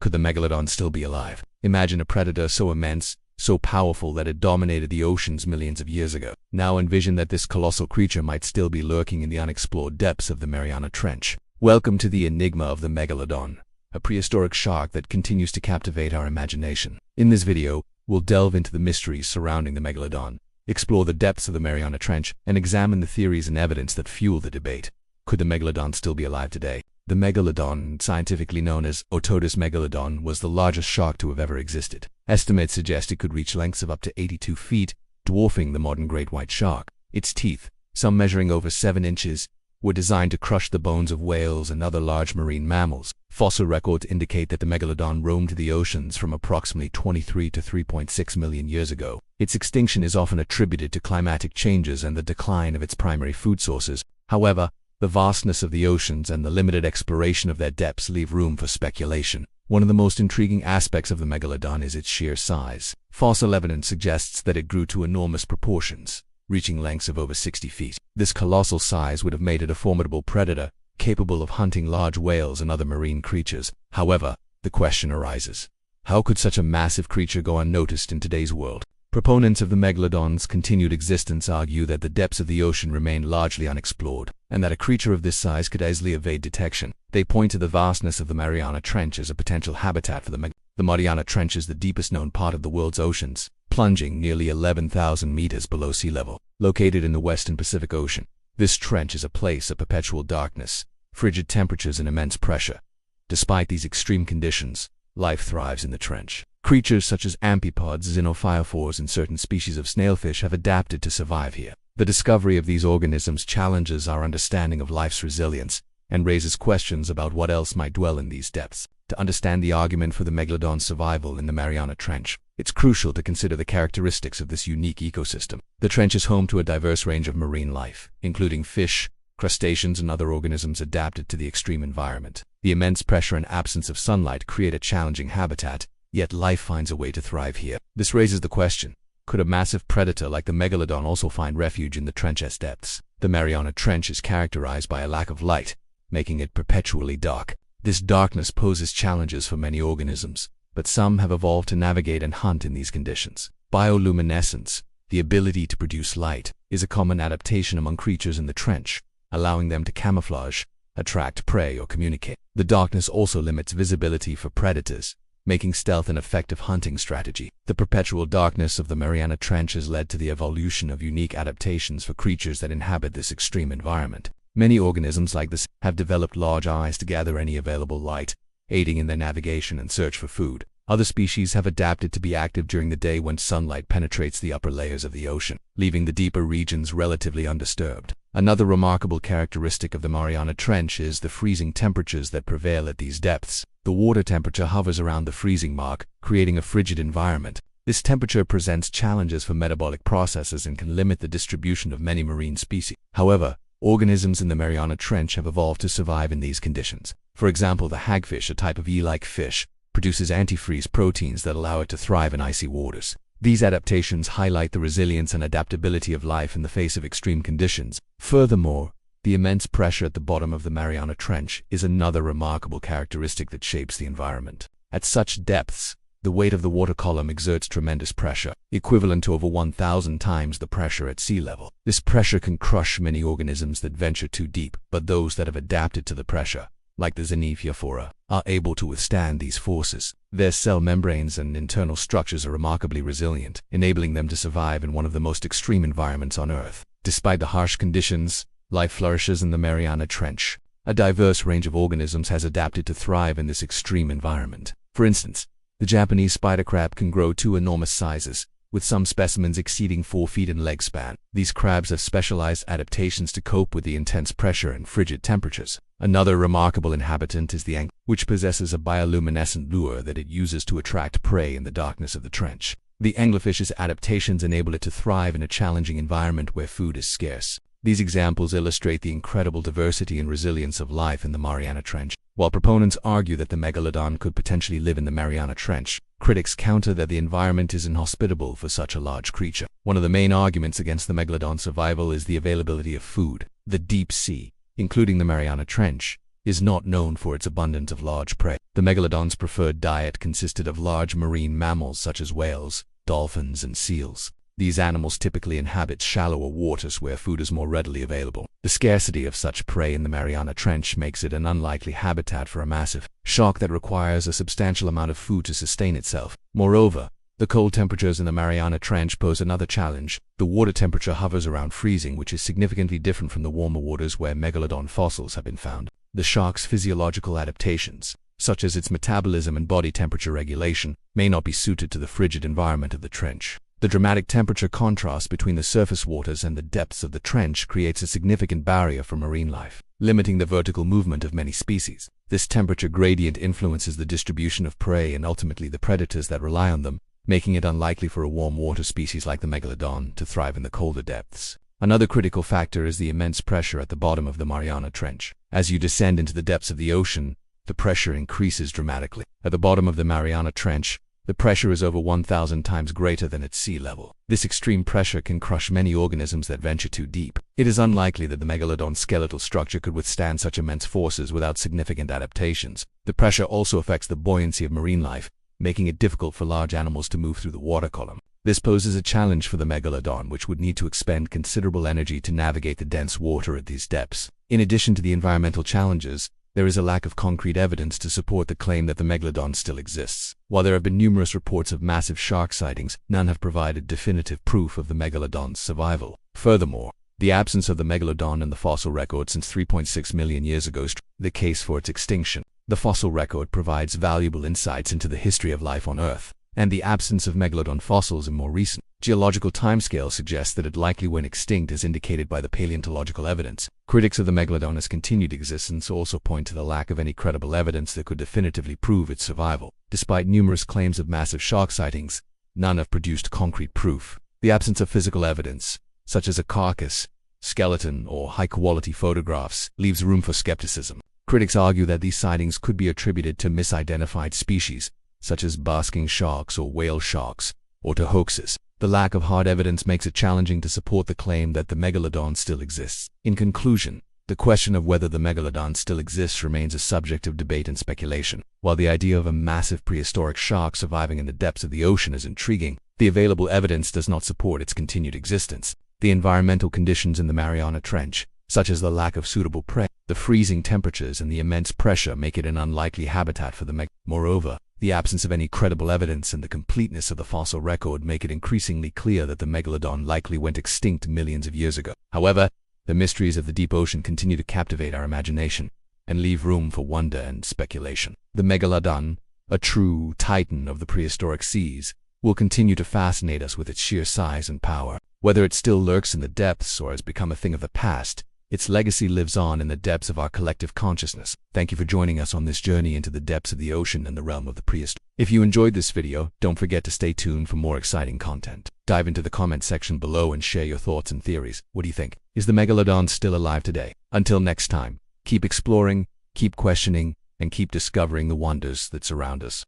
Could the Megalodon still be alive? Imagine a predator so immense, so powerful that it dominated the oceans millions of years ago. Now envision that this colossal creature might still be lurking in the unexplored depths of the Mariana Trench. Welcome to the enigma of the Megalodon, a prehistoric shark that continues to captivate our imagination. In this video, we'll delve into the mysteries surrounding the Megalodon, explore the depths of the Mariana Trench, and examine the theories and evidence that fuel the debate. Could the Megalodon still be alive today? The Megalodon, scientifically known as Otodus megalodon, was the largest shark to have ever existed. Estimates suggest it could reach lengths of up to 82 feet, dwarfing the modern great white shark. Its teeth, some measuring over 7 inches, were designed to crush the bones of whales and other large marine mammals. Fossil records indicate that the Megalodon roamed the oceans from approximately 23 to 3.6 million years ago. Its extinction is often attributed to climatic changes and the decline of its primary food sources. However, the vastness of the oceans and the limited exploration of their depths leave room for speculation. One of the most intriguing aspects of the Megalodon is its sheer size. Fossil evidence suggests that it grew to enormous proportions, reaching lengths of over 60 feet. This colossal size would have made it a formidable predator, capable of hunting large whales and other marine creatures. However, the question arises, how could such a massive creature go unnoticed in today's world? Proponents of the Megalodon's continued existence argue that the depths of the ocean remain largely unexplored, and that a creature of this size could easily evade detection. They point to the vastness of the Mariana Trench as a potential habitat for the Megalodon. The Mariana Trench is the deepest known part of the world's oceans, plunging nearly 11,000 meters below sea level. Located in the western Pacific Ocean, this trench is a place of perpetual darkness, frigid temperatures, and immense pressure. Despite these extreme conditions, life thrives in the trench. Creatures such as amphipods, xenophophores, and certain species of snailfish have adapted to survive here. The discovery of these organisms challenges our understanding of life's resilience and raises questions about what else might dwell in these depths. To understand the argument for the Megalodon's survival in the Mariana Trench, it's crucial to consider the characteristics of this unique ecosystem. The trench is home to a diverse range of marine life, including fish, crustaceans, and other organisms adapted to the extreme environment. The immense pressure and absence of sunlight create a challenging habitat, yet life finds a way to thrive here. This raises the question, could a massive predator like the Megalodon also find refuge in the trench's depths? The Mariana Trench is characterized by a lack of light, making it perpetually dark. This darkness poses challenges for many organisms, but some have evolved to navigate and hunt in these conditions. Bioluminescence, the ability to produce light, is a common adaptation among creatures in the trench, allowing them to camouflage, attract prey, or communicate. The darkness also limits visibility for predators, making stealth an effective hunting strategy. The perpetual darkness of the Mariana Trench has led to the evolution of unique adaptations for creatures that inhabit this extreme environment. Many organisms like this have developed large eyes to gather any available light, aiding in their navigation and search for food. Other species have adapted to be active during the day when sunlight penetrates the upper layers of the ocean, leaving the deeper regions relatively undisturbed. Another remarkable characteristic of the Mariana Trench is the freezing temperatures that prevail at these depths. The water temperature hovers around the freezing mark, creating a frigid environment. This temperature presents challenges for metabolic processes and can limit the distribution of many marine species. However, organisms in the Mariana Trench have evolved to survive in these conditions. For example, the hagfish, a type of eel-like fish, produces antifreeze proteins that allow it to thrive in icy waters. These adaptations highlight the resilience and adaptability of life in the face of extreme conditions. Furthermore, the immense pressure at the bottom of the Mariana Trench is another remarkable characteristic that shapes the environment. At such depths, the weight of the water column exerts tremendous pressure, equivalent to over 1,000 times the pressure at sea level. This pressure can crush many organisms that venture too deep, but those that have adapted to the pressure, like the xenophophora, are able to withstand these forces. Their cell membranes and internal structures are remarkably resilient, enabling them to survive in one of the most extreme environments on Earth. Despite the harsh conditions, life flourishes in the Mariana Trench. A diverse range of organisms has adapted to thrive in this extreme environment. For instance, the Japanese spider crab can grow to enormous sizes, with some specimens exceeding 4 feet in leg span. These crabs have specialized adaptations to cope with the intense pressure and frigid temperatures. Another remarkable inhabitant is the anglerfish, which possesses a bioluminescent lure that it uses to attract prey in the darkness of the trench. The anglerfish's adaptations enable it to thrive in a challenging environment where food is scarce. These examples illustrate the incredible diversity and resilience of life in the Mariana Trench. While proponents argue that the Megalodon could potentially live in the Mariana Trench, critics counter that the environment is inhospitable for such a large creature. One of the main arguments against the Megalodon's survival is the availability of food. The deep sea, including the Mariana Trench, is not known for its abundance of large prey. The megalodon's preferred diet consisted of large marine mammals such as whales, dolphins, and seals. These animals typically inhabit shallower waters where food is more readily available. The scarcity of such prey in the Mariana Trench makes it an unlikely habitat for a massive shark that requires a substantial amount of food to sustain itself. Moreover, the cold temperatures in the Mariana Trench pose another challenge. The water temperature hovers around freezing, which is significantly different from the warmer waters where megalodon fossils have been found. The shark's physiological adaptations, such as its metabolism and body temperature regulation, may not be suited to the frigid environment of the trench. The dramatic temperature contrast between the surface waters and the depths of the trench creates a significant barrier for marine life, limiting the vertical movement of many species. This temperature gradient influences the distribution of prey and ultimately the predators that rely on them, making it unlikely for a warm water species like the megalodon to thrive in the colder depths. Another critical factor is the immense pressure at the bottom of the Mariana Trench. As you descend into the depths of the ocean, the pressure increases dramatically. At the bottom of the Mariana Trench, the pressure is over 1,000 times greater than at sea level. This extreme pressure can crush many organisms that venture too deep. It is unlikely that the megalodon's skeletal structure could withstand such immense forces without significant adaptations. The pressure also affects the buoyancy of marine life, making it difficult for large animals to move through the water column. This poses a challenge for the megalodon, which would need to expend considerable energy to navigate the dense water at these depths. In addition to the environmental challenges, there is a lack of concrete evidence to support the claim that the megalodon still exists. While there have been numerous reports of massive shark sightings, none have provided definitive proof of the megalodon's survival. Furthermore, the absence of the megalodon in the fossil record since 3.6 million years ago is the case for its extinction. The fossil record provides valuable insights into the history of life on Earth, and the absence of megalodon fossils in more recent geological timescales suggests that it likely went extinct as indicated by the paleontological evidence. Critics of the megalodon's continued existence also point to the lack of any credible evidence that could definitively prove its survival. Despite numerous claims of massive shark sightings, none have produced concrete proof. The absence of physical evidence, such as a carcass, skeleton, or high-quality photographs, leaves room for skepticism. Critics argue that these sightings could be attributed to misidentified species, such as basking sharks or whale sharks, or to hoaxes. The lack of hard evidence makes it challenging to support the claim that the megalodon still exists. In conclusion, the question of whether the megalodon still exists remains a subject of debate and speculation. While the idea of a massive prehistoric shark surviving in the depths of the ocean is intriguing, the available evidence does not support its continued existence. The environmental conditions in the Mariana Trench, such as the lack of suitable prey, the freezing temperatures, and the immense pressure make it an unlikely habitat for the megalodon. Moreover, the absence of any credible evidence and the completeness of the fossil record make it increasingly clear that the megalodon likely went extinct millions of years ago. However, the mysteries of the deep ocean continue to captivate our imagination and leave room for wonder and speculation. The megalodon, a true titan of the prehistoric seas, will continue to fascinate us with its sheer size and power. Whether it still lurks in the depths or has become a thing of the past, its legacy lives on in the depths of our collective consciousness. Thank you for joining us on this journey into the depths of the ocean and the realm of the prehistoric. If you enjoyed this video, don't forget to stay tuned for more exciting content. Dive into the comment section below and share your thoughts and theories. What do you think? Is the megalodon still alive today? Until next time, keep exploring, keep questioning, and keep discovering the wonders that surround us.